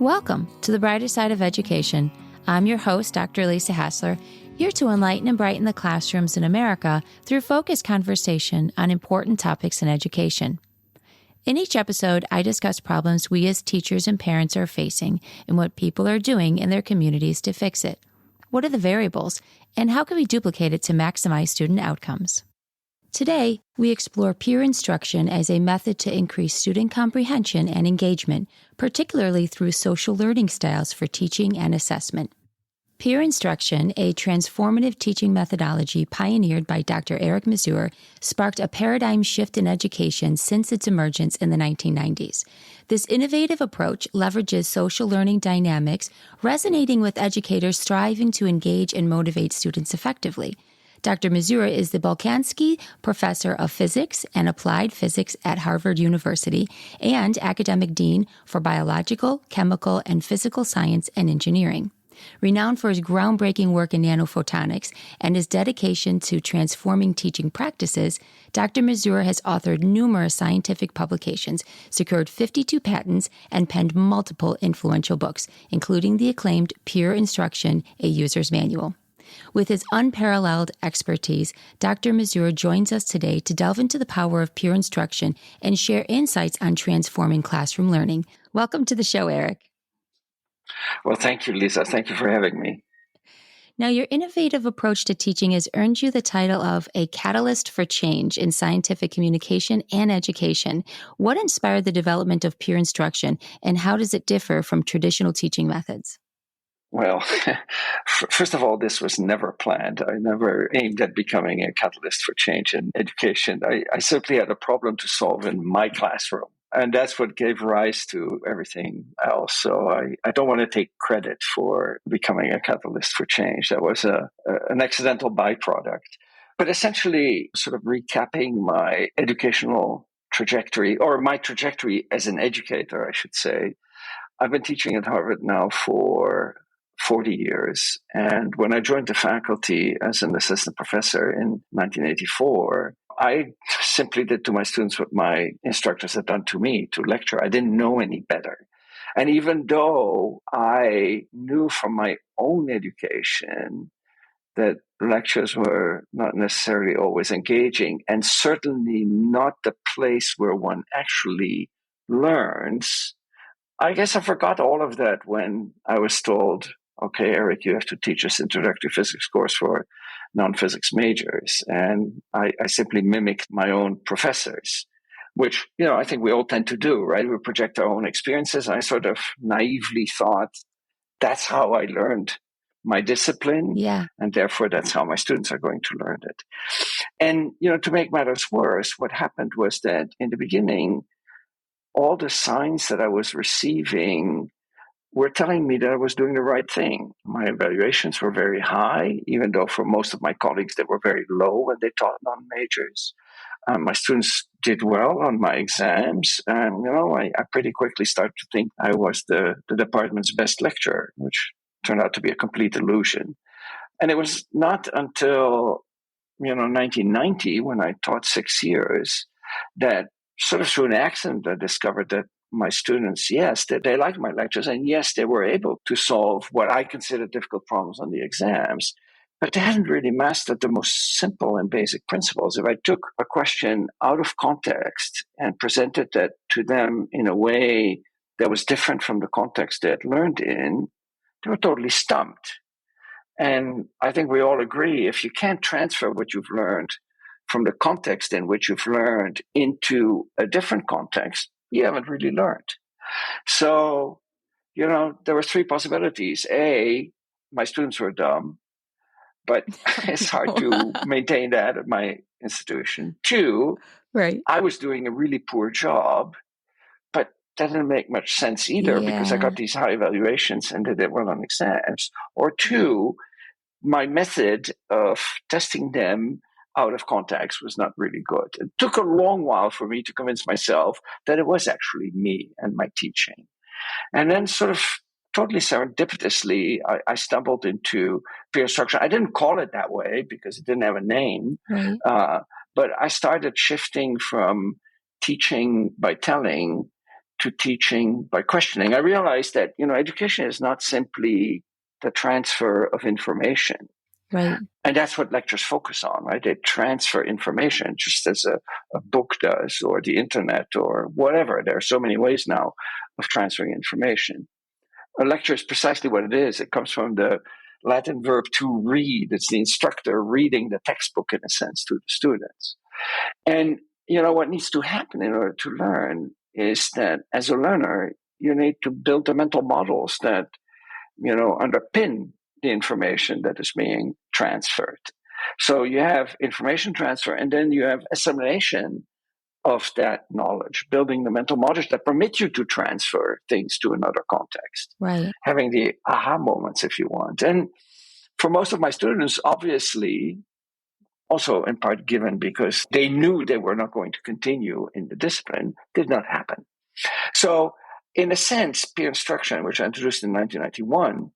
Welcome to the Brighter Side of Education. I'm your host, Dr. Lisa Hassler, here to enlighten and brighten the classrooms in America through focused conversation on important topics in education. In each episode, I discuss problems we as teachers and parents are facing and what people are doing in their communities to fix it. What are the variables, and how can we duplicate it to maximize student outcomes? Today, we explore peer instruction as a method to increase student comprehension and engagement, particularly through social learning styles for teaching and assessment. Peer instruction, a transformative teaching methodology pioneered by Dr. Eric Mazur, sparked a paradigm shift in education since its emergence in the 1990s. This innovative approach leverages social learning dynamics, resonating with educators striving to engage and motivate students effectively. Dr. Mazur is the Bolkansky Professor of Physics and Applied Physics at Harvard University and Academic Dean for Biological, Chemical, and Physical Science and Engineering. Renowned for his groundbreaking work in nanophotonics and his dedication to transforming teaching practices, Dr. Mazur has authored numerous scientific publications, secured 52 patents, and penned multiple influential books, including the acclaimed Peer Instruction, a User's Manual. With his unparalleled expertise, Dr. Mazur joins us today to delve into the power of peer instruction and share insights on transforming classroom learning. Welcome to the show, Eric. Well, thank you, Lisa. Thank you for having me. Now, your innovative approach to teaching has earned you the title of a catalyst for change in scientific communication and education. What inspired the development of peer instruction, and how does it differ from traditional teaching methods? Well, first of all, this was never planned. I never aimed at becoming a catalyst for change in education. I simply had a problem to solve in my classroom. And that's what gave rise to everything else. So I don't want to take credit for becoming a catalyst for change. That was an accidental byproduct. But essentially, sort of recapping my educational trajectory, or my trajectory as an educator, I should say. I've been teaching at Harvard now for 40 years. And when I joined the faculty as an assistant professor in 1984, I simply did to my students what my instructors had done to me, to lecture. I didn't know any better. And even though I knew from my own education that lectures were not necessarily always engaging, and certainly not the place where one actually learns, I guess I forgot all of that when I was told, okay, Eric, you have to teach this introductory physics course for non-physics majors. And I simply mimicked my own professors, which, I think we all tend to do, right? We project our own experiences. I sort of naively thought that's how I learned my discipline. Yeah. And therefore, that's how my students are going to learn it. And, to make matters worse, what happened was that in the beginning, all the signs that I was receiving were telling me that I was doing the right thing. My evaluations were very high, even though for most of my colleagues, they were very low when they taught non-majors. My students did well on my exams. And, I pretty quickly started to think I was the department's best lecturer, which turned out to be a complete illusion. And it was not until, 1990, when I taught 6 years, that sort of through an accident, I discovered that my students, yes, that they liked my lectures, and yes, they were able to solve what I consider difficult problems on the exams, but they hadn't really mastered the most simple and basic principles. If I took a question out of context and presented that to them in a way that was different from the context they had learned in, they were totally stumped. And I think we all agree, if you can't transfer what you've learned from the context in which you've learned into a different context, you haven't really learned. So, there were three possibilities. A, my students were dumb, but it's hard to maintain that at my institution. Two, right. I was doing a really poor job, but that didn't make much sense either because I got these high evaluations and they did well on exams. Or two, my method of testing them out of context was not really good. It took a long while for me to convince myself that it was actually me and my teaching. And then sort of totally serendipitously, I stumbled into peer instruction. I didn't call it that way because it didn't have a name, right. But I started shifting from teaching by telling to teaching by questioning. I realized that, education is not simply the transfer of information. Right. And that's what lectures focus on, right? They transfer information just as a book does, or the internet, or whatever. There are so many ways now of transferring information. A lecture is precisely what it is. It comes from the Latin verb to read. It's the instructor reading the textbook, in a sense, to the students. And, what needs to happen in order to learn is that as a learner, you need to build the mental models that, underpin the information that is being transferred. So you have information transfer, and then you have assimilation of that knowledge, building the mental models that permit you to transfer things to another context, Right. having the aha moments, if you want. And for most of my students, obviously, also in part given because they knew they were not going to continue in the discipline, did not happen. So in a sense, peer instruction, which I introduced in 1991,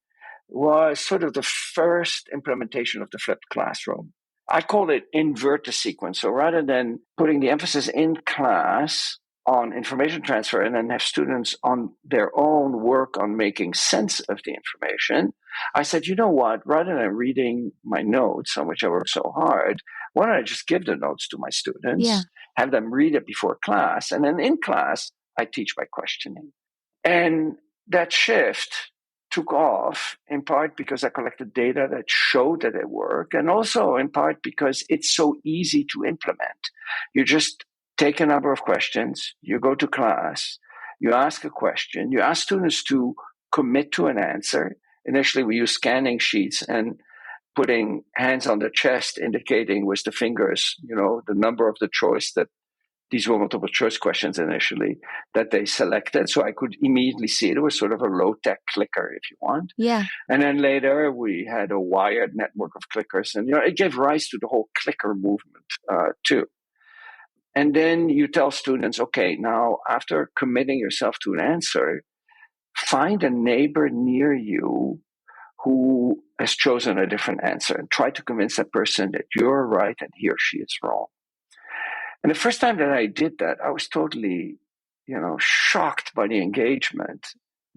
was sort of the first implementation of the flipped classroom. I call it invert the sequence. So rather than putting the emphasis in class on information transfer and then have students on their own work on making sense of the information, I said, you know what, rather than reading my notes on which I worked so hard, why don't I just give the notes to my students, have them read it before class, and then in class, I teach by questioning. And that shift took off in part because I collected data that showed that it worked, and also in part because it's so easy to implement. You just take a number of questions, you go to class, you ask a question, you ask students to commit to an answer. Initially, we use scanning sheets and putting hands on the chest, indicating with the fingers, the number of the choice that these were multiple choice questions initially that they selected. So I could immediately see it. It was sort of a low-tech clicker, if you want. Yeah. And then later we had a wired network of clickers. And, it gave rise to the whole clicker movement too. And then you tell students, okay, now after committing yourself to an answer, find a neighbor near you who has chosen a different answer and try to convince that person that you're right and he or she is wrong. And the first time that I did that, I was totally, shocked by the engagement.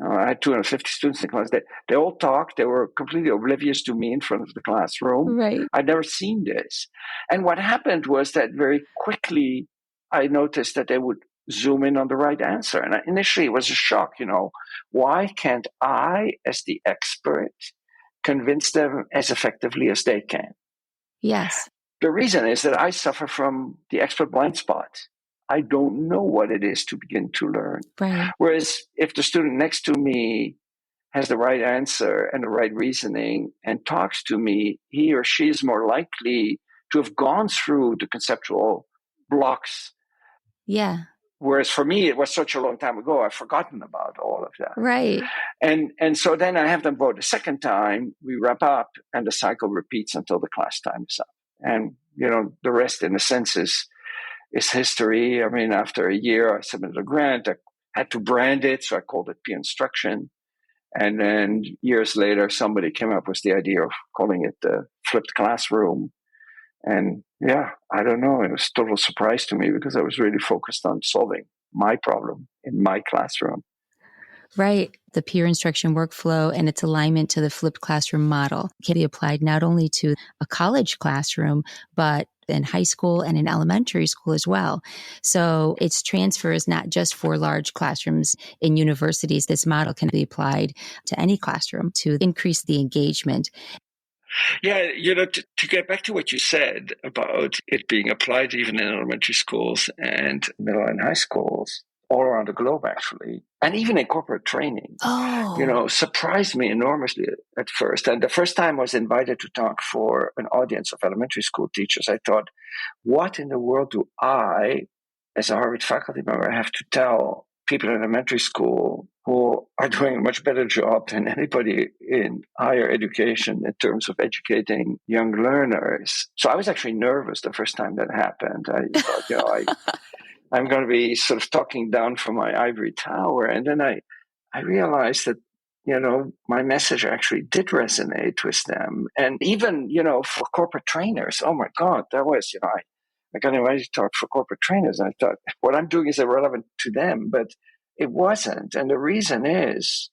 I had 250 students in class. They all talked. They were completely oblivious to me in front of the classroom. Right. I'd never seen this. And what happened was that very quickly, I noticed that they would zoom in on the right answer. And initially, it was a shock. Why can't I, as the expert, convince them as effectively as they can? Yes. The reason is that I suffer from the expert blind spot. I don't know what it is to begin to learn. Right. Whereas if the student next to me has the right answer and the right reasoning and talks to me, he or she is more likely to have gone through the conceptual blocks. Yeah. Whereas for me, it was such a long time ago, I've forgotten about all of that. Right. And so then I have them vote a second time, we wrap up, and the cycle repeats until the class time is up. And, the rest, in a sense, is history. I mean, after a year, I submitted a grant. I had to brand it, so I called it peer instruction. And then years later, somebody came up with the idea of calling it the flipped classroom. And I don't know. It was a total surprise to me because I was really focused on solving my problem in my classroom. Right. The peer instruction workflow and its alignment to the flipped classroom model can be applied not only to a college classroom, but in high school and in elementary school as well. So its transfer is not just for large classrooms in universities. This model can be applied to any classroom to increase the engagement. Yeah, to get back to what you said about it being applied even in elementary schools and middle and high schools, all around the globe, actually, and even in corporate training, surprised me enormously at first. And the first time I was invited to talk for an audience of elementary school teachers, I thought, what in the world do I, as a Harvard faculty member, have to tell people in elementary school who are doing a much better job than anybody in higher education in terms of educating young learners? So I was actually nervous the first time that happened. I thought, I'm going to be sort of talking down from my ivory tower. And then I realized that, my message actually did resonate with them. And even, for corporate trainers, oh my God, that was, I got invited to talk for corporate trainers. And I thought what I'm doing is irrelevant to them, but it wasn't. And the reason is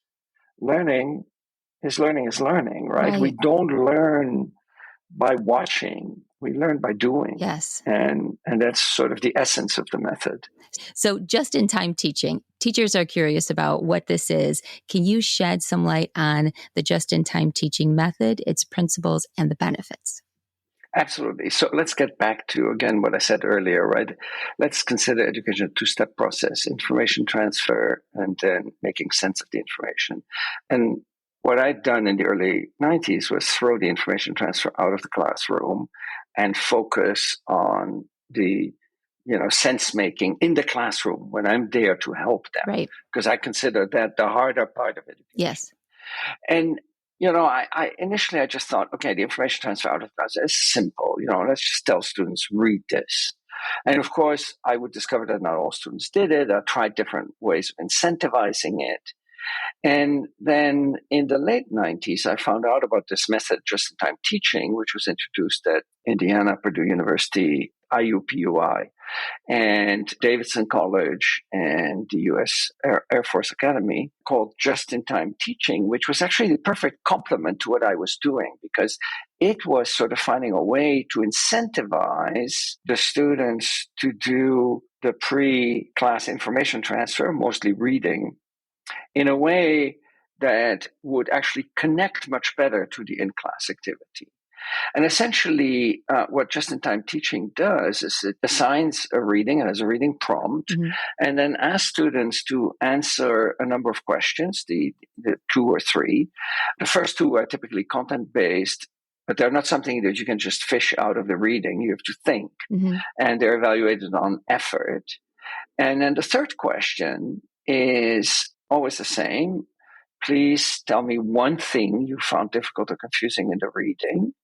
learning is learning, right? We Right. don't learn by watching, we learn by doing. Yes. And that's sort of the essence of the method. So just-in-time teaching, teachers are curious about what this is. Can you shed some light on the just-in-time teaching method, its principles, and the benefits? Absolutely. So let's get back to, again, what I said earlier, right? Let's consider education a two-step process: information transfer and then making sense of the information. And what I'd done in the early 90s was throw the information transfer out of the classroom and focus on the sense making in the classroom when I'm there to help them. Right. Because I consider that the harder part of education. Yes. And I initially just thought, okay, the information transfer out of class is simple. Let's just tell students, read this. And of course, I would discover that not all students did it. I tried different ways of incentivizing it. And then in the late 90s, I found out about this method, just-in-time teaching, which was introduced at Indiana, Purdue University, IUPUI, and Davidson College and the U.S. Air Force Academy, called just-in-time teaching, which was actually the perfect complement to what I was doing, because it was sort of finding a way to incentivize the students to do the pre-class information transfer, mostly reading, in a way that would actually connect much better to the in-class activity. And essentially, what just-in-time teaching does is it assigns a reading and has a reading prompt, and then asks students to answer a number of questions, the 2 or 3. The first 2 are typically content-based, but they're not something that you can just fish out of the reading. You have to think, and they're evaluated on effort. And then the third question is always the same. Please tell me one thing you found difficult or confusing in the reading.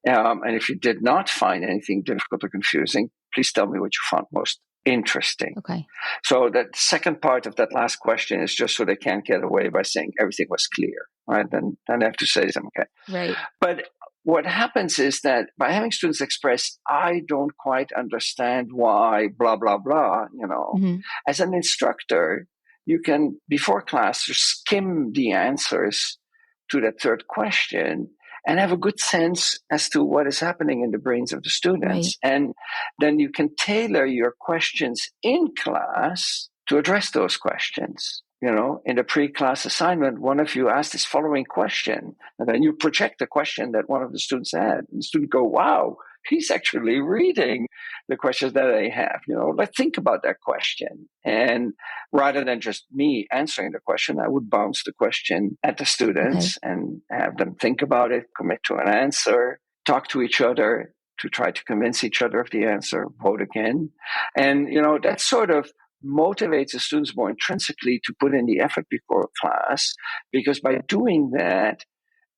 And if you did not find anything difficult or confusing, please tell me what you found most interesting. Okay. So that second part of that last question is just so they can't get away by saying everything was clear, right? Then they have to say something. Okay. Right. But what happens is that by having students express, I don't quite understand why, blah, blah, blah, as an instructor, you can, before class, just skim the answers to that third question and have a good sense as to what is happening in the brains of the students. Right. And then you can tailor your questions in class to address those questions. In the pre-class assignment, one of you asked this following question, and then you project the question that one of the students had. And the student go, wow, he's actually reading the questions that they have. Let's think about that question. And rather than just me answering the question, I would bounce the question at the students and have them think about it, commit to an answer, talk to each other to try to convince each other of the answer, vote again. And, that sort of motivates the students more intrinsically to put in the effort before class, because by doing that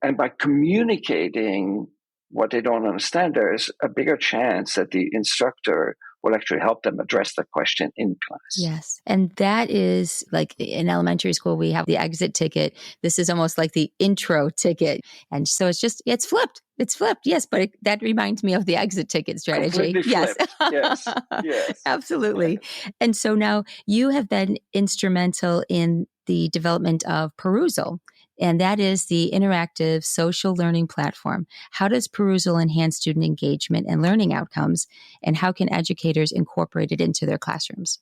and by communicating what they don't understand, there's a bigger chance that the instructor will actually help them address the question in class. Yes. And that is like in elementary school, we have the exit ticket. This is almost like the intro ticket. And so it's flipped. It's flipped. Yes. But that reminds me of the exit ticket strategy. Completely Yes. Yes. Yes. Absolutely. And so now you have been instrumental in the development of Perusal. And that is the interactive social learning platform. How does Perusal enhance student engagement and learning outcomes? And how can educators incorporate it into their classrooms?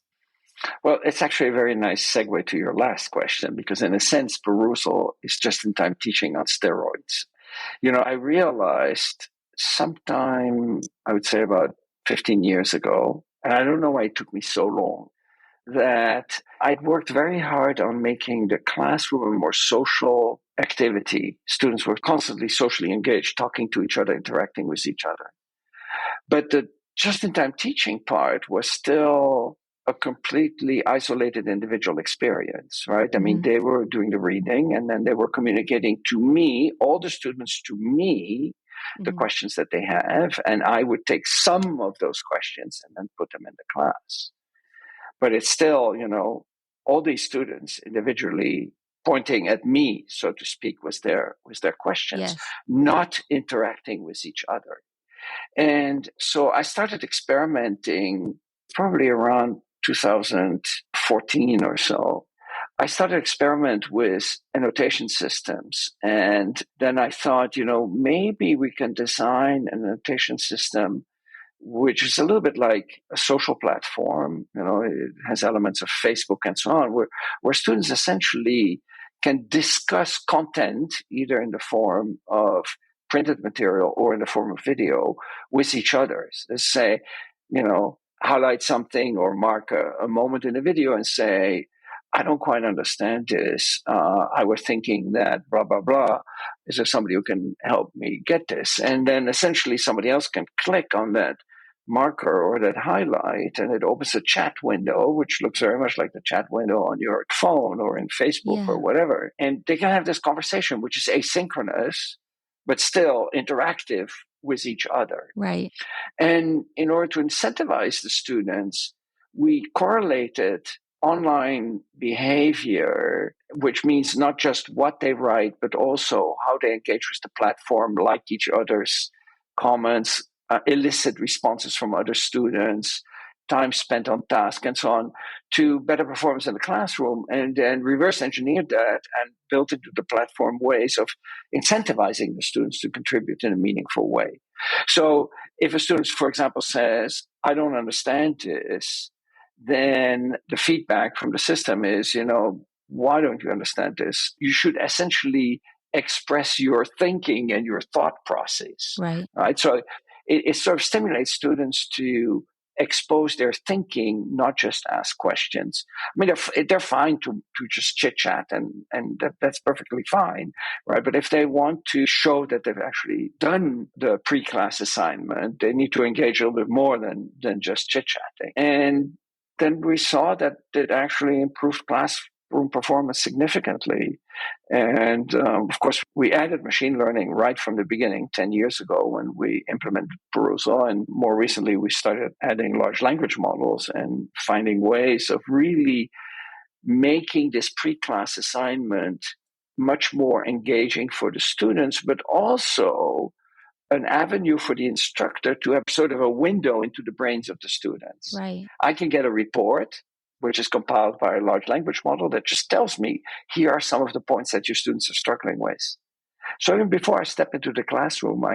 Well, it's actually a very nice segue to your last question, because in a sense, Perusal is just-in-time teaching on steroids. I realized sometime, I would say about 15 years ago, and I don't know why it took me so long, that I'd worked very hard on making the classroom a more social activity. Students were constantly socially engaged, talking to each other, interacting with each other. But the just-in-time teaching part was still a completely isolated individual experience, right? I mean, they were doing the reading and then they were communicating to me, all the students to me, the questions that they have, and I would take some of those questions and then put them in the class. But it's still, all these students individually pointing at me, so to speak, with their questions, not interacting with each other. And so I started experimenting probably around 2014 or so. I started to experiment with annotation systems. And then I thought, maybe we can design an annotation system which is a little bit like a social platform. It has elements of Facebook and so on, where students essentially can discuss content either in the form of printed material or in the form of video with each other. Let's say, highlight something or mark a moment in a video and say, I don't quite understand this. I was thinking that blah, blah, blah. Is there somebody who can help me get this? And then essentially somebody else can click on that marker or that highlight, and it opens a chat window, which looks very much like the chat window on your phone or in Facebook or whatever. And they can have this conversation, which is asynchronous, but still interactive with each other. Right. And in order to incentivize the students, we correlated online behavior, which means not just what they write, but also how they engage with the platform, like each other's comments, elicit responses from other students, time spent on task, and so on, to better performance in the classroom, and then reverse engineer that and build into the platform ways of incentivizing the students to contribute in a meaningful way. So if a student, for example, says, I don't understand this, then the feedback from the system is, why don't you understand this? You should essentially express your thinking and your thought process. Right? So it sort of stimulates students to expose their thinking, not just ask questions. I mean, they're fine to just chit chat, and that's perfectly fine, right? But if they want to show that they've actually done the pre-class assignment, they need to engage a little bit more than just chit chatting. And then we saw that it actually improved classroom performance significantly. And of course, we added machine learning right from the beginning 10 years ago when we implemented Perusal. And more recently, we started adding large language models and finding ways of really making this pre-class assignment much more engaging for the students, but also an avenue for the instructor to have sort of a window into the brains of the students. Right. I can get a report, which is compiled by a large language model that just tells me, here are some of the points that your students are struggling with. So even before I step into the classroom,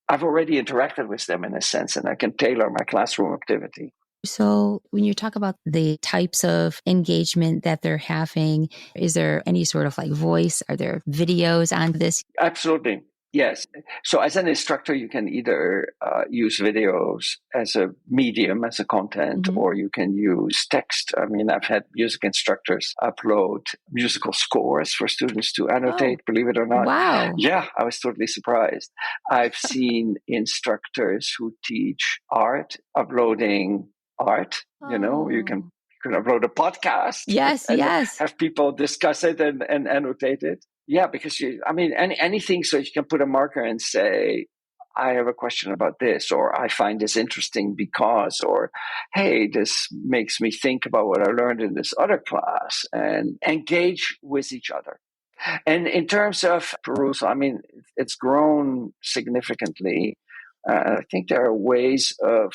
I've already interacted with them in a sense, and I can tailor my classroom activity. So when you talk about the types of engagement that they're having, is there any sort of like voice? Are there videos on this? Absolutely. Yes. So as an instructor, you can either use videos as a medium, as a content, or you can use text. I mean, I've had music instructors upload musical scores for students to annotate, believe it or not. Wow. Yeah, I was totally surprised. I've seen instructors who teach art uploading art. You can upload a podcast. Yes, and yes. have people discuss it and annotate it. Yeah, because anything, so you can put a marker and say, I have a question about this, or I find this interesting because, or hey, this makes me think about what I learned in this other class, and engage with each other. And in terms of Perusal, I mean, it's grown significantly. I think there are ways of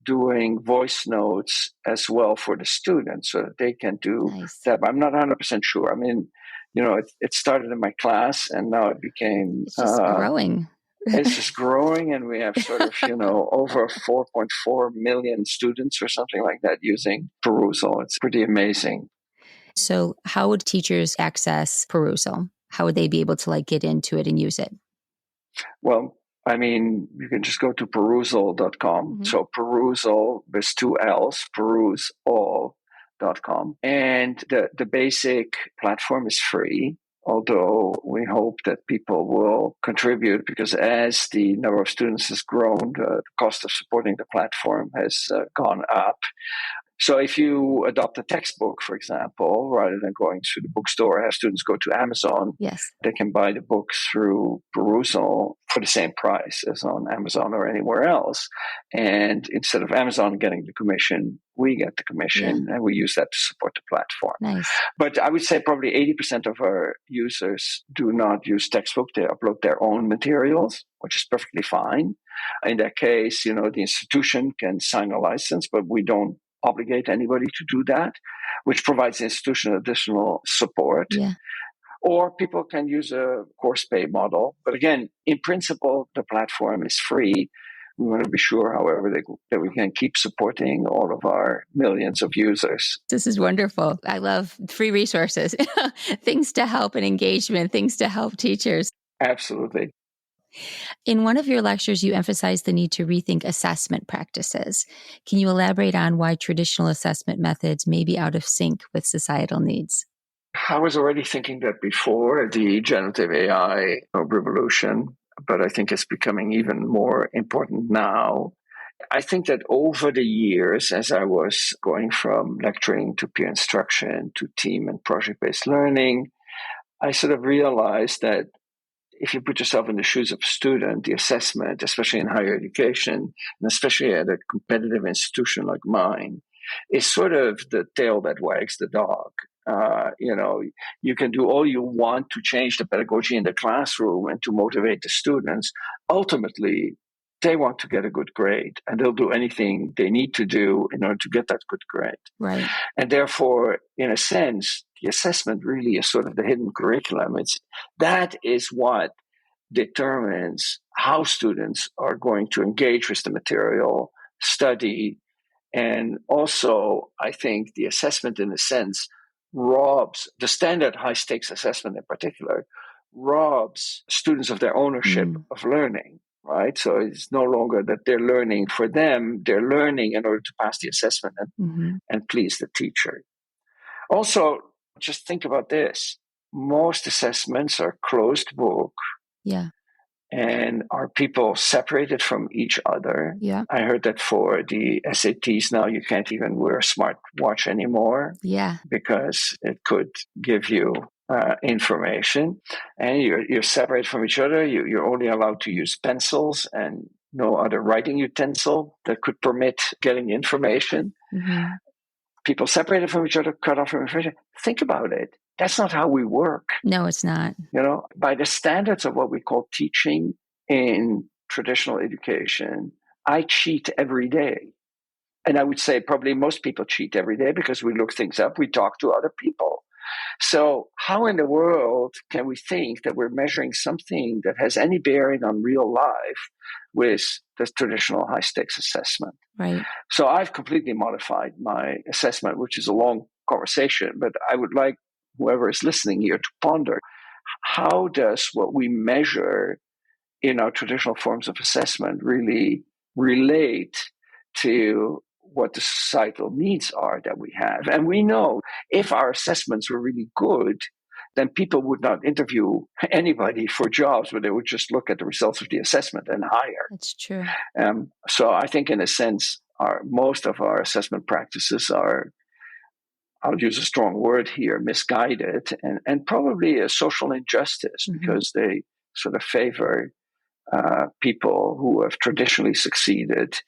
doing voice notes as well for the students so that they can do that. I'm not 100% sure. I mean, it started in my class and now it became... It's just growing. It's just growing, and we have sort of, over 4.4 million students or something like that using Perusal. It's pretty amazing. So how would teachers access Perusal? How would they be able to get into it and use it? Well, I mean, you can just go to perusal.com. So Perusal, there's two L's, perusal.com. And the basic platform is free, although we hope that people will contribute, because as the number of students has grown, the cost of supporting the platform has gone up. So if you adopt a textbook, for example, rather than going through the bookstore, have students go to Amazon, they can buy the books through Perusal for the same price as on Amazon or anywhere else. And instead of Amazon getting the commission, we get the commission, and we use that to support the platform. Nice. But I would say probably 80% of our users do not use textbook. They upload their own materials, which is perfectly fine. In that case, the institution can sign a license, but we don't obligate anybody to do that, which provides the institution additional support. Yeah. Or people can use a course pay model. But again, in principle, the platform is free. We want to be sure, however, that we can keep supporting all of our millions of users. This is wonderful. I love free resources, things to help and engagement, things to help teachers. Absolutely. In one of your lectures, you emphasized the need to rethink assessment practices. Can you elaborate on why traditional assessment methods may be out of sync with societal needs? I was already thinking that before the generative AI revolution, but I think it's becoming even more important now. I think that over the years, as I was going from lecturing to peer instruction to team and project-based learning, I sort of realized that if you put yourself in the shoes of a student, the assessment, especially in higher education, and especially at a competitive institution like mine, is sort of the tail that wags the dog. You can do all you want to change the pedagogy in the classroom and to motivate the students. Ultimately, they want to get a good grade, and they'll do anything they need to do in order to get that good grade. Right. And therefore, in a sense, the assessment really is sort of the hidden curriculum. That is what determines how students are going to engage with the material, study, and also, I think the assessment, in a sense, robs the standard high stakes assessment in particular, robs students of their ownership of learning. Right. So it's no longer that they're learning for them, they're learning in order to pass the assessment and please the teacher. Also, just think about this. Most assessments are closed book. Yeah. And are people separated from each other? Yeah. I heard that for the SATs now, you can't even wear a smartwatch anymore. Yeah. Because it could give you information, and you're separated from each other. You're only allowed to use pencils and no other writing utensil that could permit getting information. People separated from each other, cut off from information. Think about it. That's not how we work. No, it's not. By the standards of what we call teaching in traditional education, I cheat every day. And I would say probably most people cheat every day because we look things up, we talk to other people. So how in the world can we think that we're measuring something that has any bearing on real life with the traditional high stakes assessment? Right. So I've completely modified my assessment, which is a long conversation, but I would like whoever is listening here to ponder, how does what we measure in our traditional forms of assessment really relate to what the societal needs are that we have? And we know if our assessments were really good, then people would not interview anybody for jobs, but they would just look at the results of the assessment and hire. That's true. So I think in a sense, most of our assessment practices are, I'll use a strong word here, misguided, and probably a social injustice because they sort of favor people who have traditionally succeeded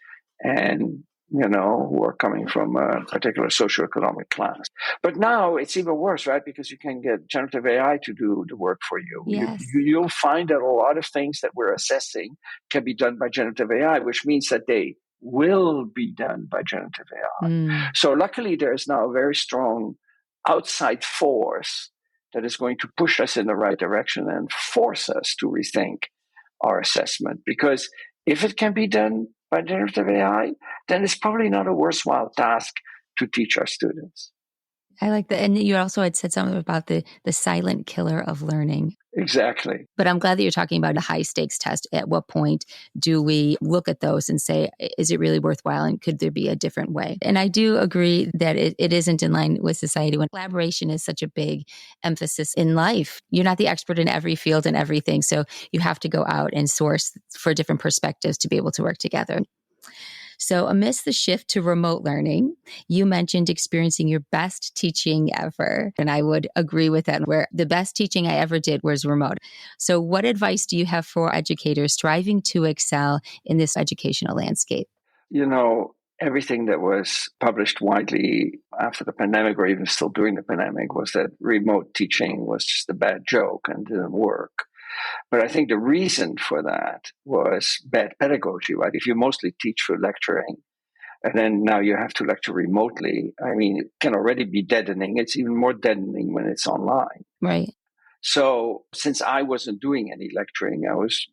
and, who are coming from a particular socioeconomic class. But now it's even worse, right? Because you can get generative AI to do the work for you. Yes. You'll find that a lot of things that we're assessing can be done by generative AI, which means that they will be done by generative AI. So luckily, there is now a very strong outside force that is going to push us in the right direction and force us to rethink our assessment. Because if it can be done by generative AI, then it's probably not a worthwhile task to teach our students. I like that. And you also had said something about the silent killer of learning. Exactly. But I'm glad that you're talking about a high stakes test. At what point do we look at those and say, is it really worthwhile? And could there be a different way? And I do agree that it isn't in line with society when collaboration is such a big emphasis in life. You're not the expert in every field and everything. So you have to go out and source for different perspectives to be able to work together. So amidst the shift to remote learning, you mentioned experiencing your best teaching ever. And I would agree with that, where the best teaching I ever did was remote. So what advice do you have for educators striving to excel in this educational landscape? Everything that was published widely after the pandemic, or even still during the pandemic, was that remote teaching was just a bad joke and didn't work. But I think the reason for that was bad pedagogy, right? If you mostly teach through lecturing, And then now you have to lecture remotely. I mean, it can already be deadening. It's even more deadening when it's online. Right. So since I wasn't doing any lecturing, I was,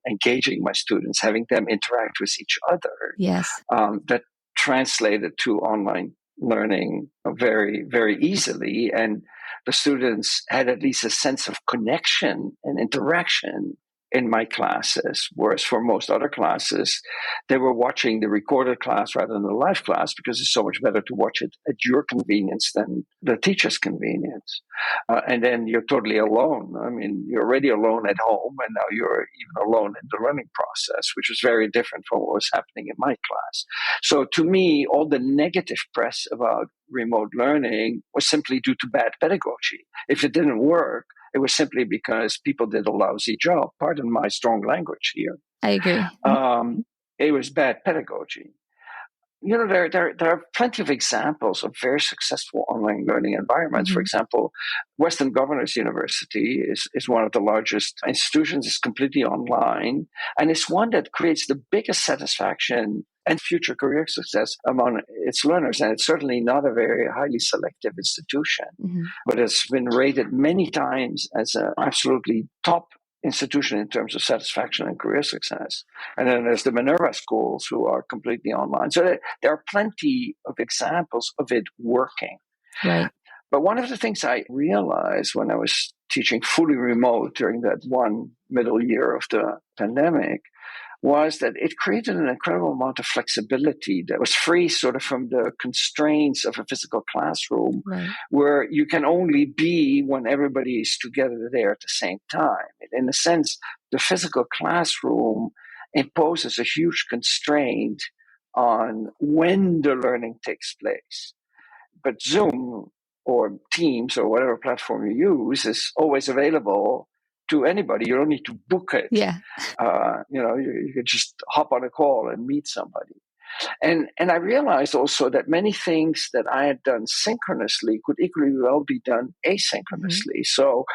engaging my students, having them interact with each other. Yes. That translated to online learning very, very easily. And the students had at least a sense of connection and interaction in my classes, whereas for most other classes, they were watching the recorded class rather than the live class because it's so much better to watch it at your convenience than the teacher's convenience. And then you're totally alone. I mean, you're already alone at home, and now you're even alone in the learning process, which was very different from what was happening in my class. So to me, all the negative press about remote learning was simply due to bad pedagogy. If it didn't work, it was simply because people did a lousy job. Pardon my strong language here. I agree. It was bad pedagogy. There are plenty of examples of very successful online learning environments. For example, Western Governors University is one of the largest institutions. It's completely online, and it's one that creates the biggest satisfaction and future career success among its learners. And it's certainly not a very highly selective institution, but it's been rated many times as an absolutely top institution in terms of satisfaction and career success. And then there's the Minerva schools who are completely online. So there are plenty of examples of it working. Right. But one of the things I realized when I was teaching fully remote during that one middle year of the pandemic was that it created an incredible amount of flexibility that was free sort of from the constraints of a physical classroom, where you can only be when everybody is together there at the same time. In a sense, the physical classroom imposes a huge constraint on when the learning takes place. But Zoom or Teams or whatever platform you use is always available to anybody. You don't need to book it. Yeah. You could just hop on a call and meet somebody. And I realized also that many things that I had done synchronously could equally well be done asynchronously. So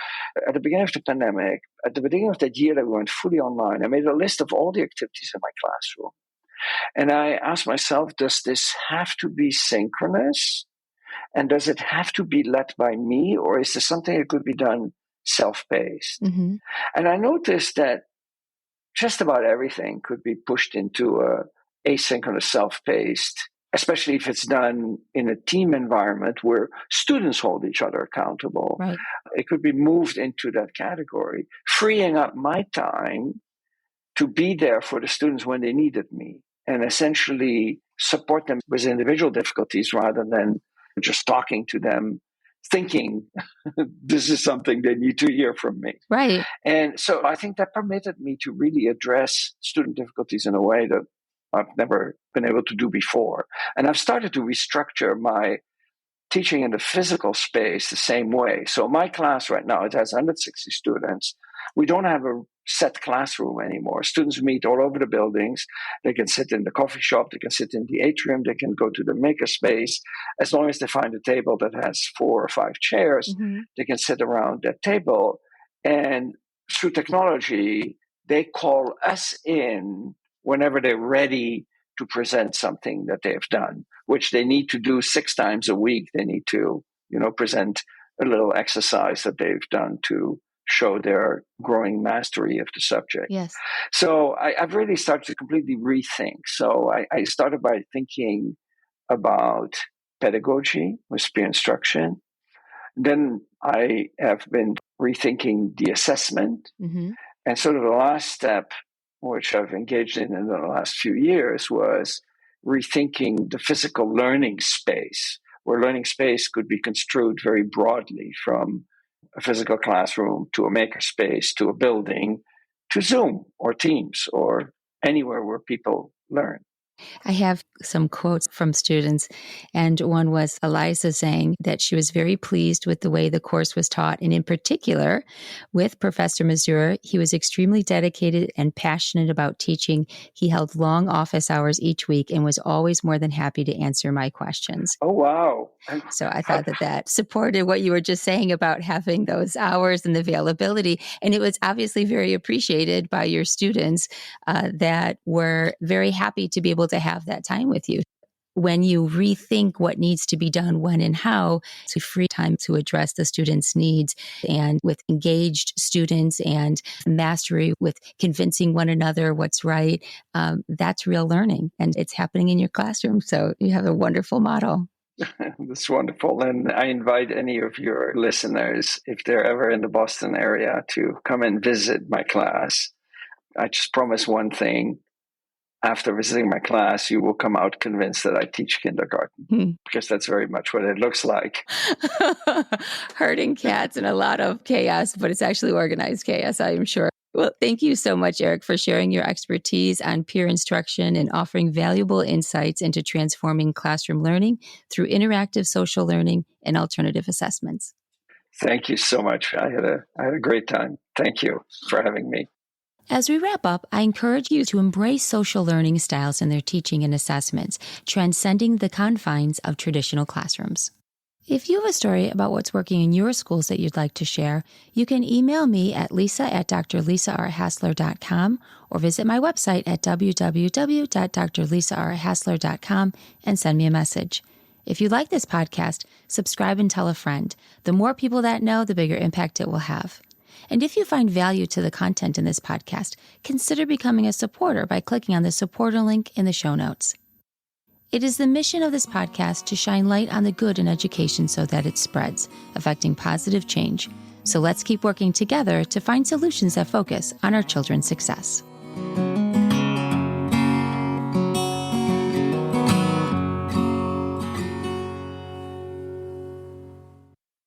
at the beginning of the pandemic, at the beginning of that year that we went fully online, I made a list of all the activities in my classroom. And I asked myself, does this have to be synchronous? And does it have to be led by me? Or is this something that could be done self-paced? And I noticed that just about everything could be pushed into a asynchronous self-paced, especially if it's done in a team environment where students hold each other accountable. Right. It could be moved into that category, freeing up my time to be there for the students when they needed me and essentially support them with individual difficulties rather than just talking to them, thinking this is something they need to hear from me. Right. And so I think that permitted me to really address student difficulties in a way that I've never been able to do before. And I've started to restructure my teaching in the physical space the same way. So my class right now, it has 160 students. We don't have a set classroom anymore. Students meet all over the buildings. They can sit in the coffee shop. They can sit in the atrium. They can go to the makerspace. As long as they find a table that has 4 or 5 chairs, they can sit around that table. And through technology, they call us in whenever they're ready to present something that they have done, which they need to do 6 times a week. They need to, present a little exercise that they've done to show their growing mastery of the subject. Yes. So I've really started to completely rethink. So I started by thinking about pedagogy with peer instruction. Then I have been rethinking the assessment. And sort of the last step, which I've engaged in the last few years, was rethinking the physical learning space, where learning space could be construed very broadly from a physical classroom to a makerspace to a building to Zoom or Teams or anywhere where people learn. I have some quotes from students, and one was Eliza saying that she was very pleased with the way the course was taught, and in particular, with Professor Mazur, he was extremely dedicated and passionate about teaching. He held long office hours each week and was always more than happy to answer my questions. Oh, wow. So I thought that supported what you were just saying about having those hours and the availability, and it was obviously very appreciated by your students that were very happy to be able to have that time with you. when you rethink what needs to be done, when and how, to free time to address the students' needs, and with engaged students and mastery with convincing one another what's right, that's real learning, and it's happening in your classroom. So you have a wonderful model. That's wonderful. And I invite any of your listeners, if they're ever in the Boston area, to come and visit my class. I just promise one thing. After visiting my class, you will come out convinced that I teach kindergarten, because that's very much what it looks like. Herding cats and a lot of chaos, but it's actually organized chaos, I am sure. Well, thank you so much, Eric, for sharing your expertise on peer instruction and offering valuable insights into transforming classroom learning through interactive social learning and alternative assessments. Thank you so much. I had a great time. Thank you for having me. As we wrap up, I encourage you to embrace social learning styles in their teaching and assessments, transcending the confines of traditional classrooms. If you have a story about what's working in your schools that you'd like to share, you can email me at lisa@drlisarhassler.com or visit my website at www.drlisarhassler.com and send me a message. If you like this podcast, subscribe and tell a friend. The more people that know, the bigger impact it will have. And if you find value to the content in this podcast, consider becoming a supporter by clicking on the supporter link in the show notes. It is the mission of this podcast to shine light on the good in education so that it spreads, affecting positive change. So let's keep working together to find solutions that focus on our children's success.